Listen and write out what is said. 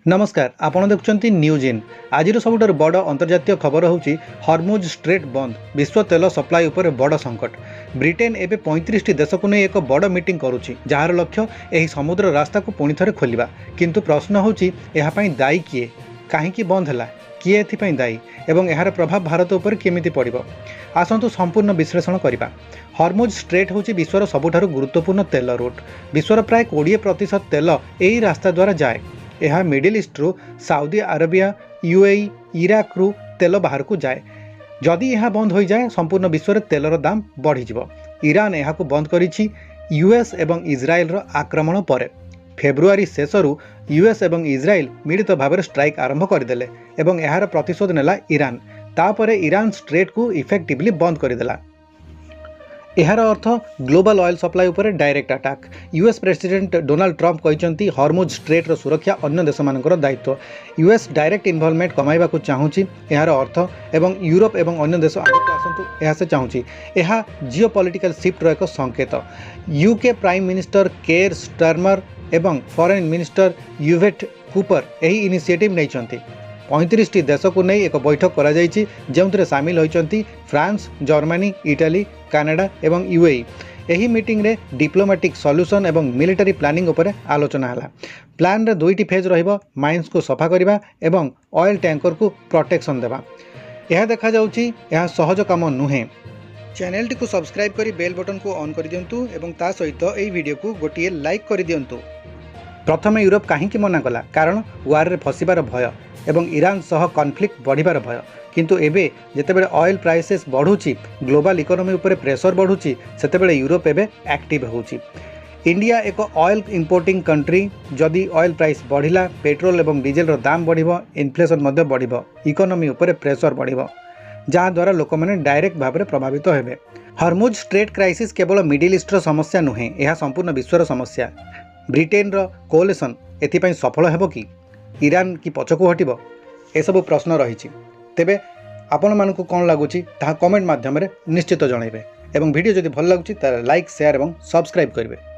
नमस्कार आपण देखुं news in आज सबुठ बड़ अंतर्जातीय खबर होची हॉर्मुज स्ट्रेट बंद विश्व तेल सप्लाई उपर बड़ संकट। ब्रिटेन एवं 35 देश को नहीं एक बड़ मीटिंग करुच्ची जार लक्ष्य यह समुद्र रास्ता को पुणी थे खोलिबा। किंतु प्रश्न होची यापाई दायी किए, कहीं बंद है, किए एथिपाई दायी एवं यार प्रभाव भारत उपर केमिति पड़िबो। आसंतु संपूर्ण विश्लेषण करिबा। हॉर्मुज स्ट्रेट होची विश्वर सबुठारु गुरुत्वपूर्ण तेल रूट। विश्वर प्राय 20% तेल यही रास्ता द्वारा जाए। यह मिडिल ईस्ट्रु साउदी अरेबिया, यूएई, इराक रु तेल बाहर को जाए। जदि यह बंद हो जाए संपूर्ण विश्व में तेलर दाम बढ़ीज। ईरान यह बंद करिछि यूएस एवं इज्राएल रो आक्रमण पर। फेब्रुआरी शेषरु यूएस एवं इज्राएल मिलित भाव स्ट्राइक आरंभ करदेले एवं यार प्रतिशोध नेला ईरान। तापरे ईरान स्ट्रेट को इफेक्टिवली बंद करदेला। यार अर्थ ग्लोबल ऑयल सप्लाई उपर direct attack. US president Donald Trump कहते हॉर्मुज स्ट्रेट सुरक्षा अन्य देश मान दायित्व। यूएस डायरेक्ट इन्वॉल्वमेंट कमाइबा चाहूँगी यार अर्थ एवं यूरोप एवं अन्य देश आगे आसतु यह से चाहूँगी। यह जियोपॉलिटिकल शिफ्टर एक संकेत। UK prime minister care Starmer एवं फॉरेन मिनिस्टर यूवेट कूपर यही इनिशिएटिव नहीं। 35 देश को नहीं एक बैठक करा जायछि जेउथिरे सामिल होइचंती फ्रांस, जर्मनी, इटाली, कनाडा एवं यूएई। यही मीटिंग रे डिप्लोमेटिक सॉल्यूशन एवं मिलिटरी प्लानिंग उपर आलोचना हला। प्लान रे दुईटी फेज रहिबो, माइंस को सफा करिबा एवं ऑयल टैंकर को प्रोटेक्शन देबा। यह देखा जाउछि यह सहज काम नुहे। चैनल को सब्सक्राइब करी बेल बटन को ऑन कर दियंतु एवं ता सहित एई वीडियो को गोटिए लाइक कर दियंतु। प्रथमे यूरोप कहीं मना कला कारण वार रे फसिबार भय एवं ईरान सह कॉन्फ्लिक्ट बढ़िबार भय। किंतु एबे जेतेबेले ऑयल प्राइसेस बढ़ुची, ग्लोबल इकोनॉमी उपर प्रेशर बढ़ुची, सेतेबेले यूरोप एबे एक्टिव होउची। इंडिया एक ऑयल इंपोर्टिंग कंट्री। जदि ऑयल प्राइस बढ़िला, पेट्रोल एवं डीजेल रो दाम बढ़िबो, इन्फ्लेशन मध्य बढ़िबो, इकोनॉमी उपर प्रेशर बढ़िबो, जहाँ द्वारा लोक मैंने डायरेक्ट भाव में प्रभावित हेबे। हॉर्मुज स्ट्रेट क्राइसिस केवल मिडिल ईस्टर समस्या नुहे, यह संपूर्ण विश्वर समस्या। ब्रिटेन रो कोलिशन एथिपाई सफल हेबो कि ईरान की पछकु हटिबो, ए सब प्रश्न रही। तेबे आपण मानकु कोन लागुची ताहा कमेंट माध्यम रे निश्चित जणाइबे एवं वीडियो जदि भल लागुची तार लाइक, शेयर एवं सब्सक्राइब करिवे।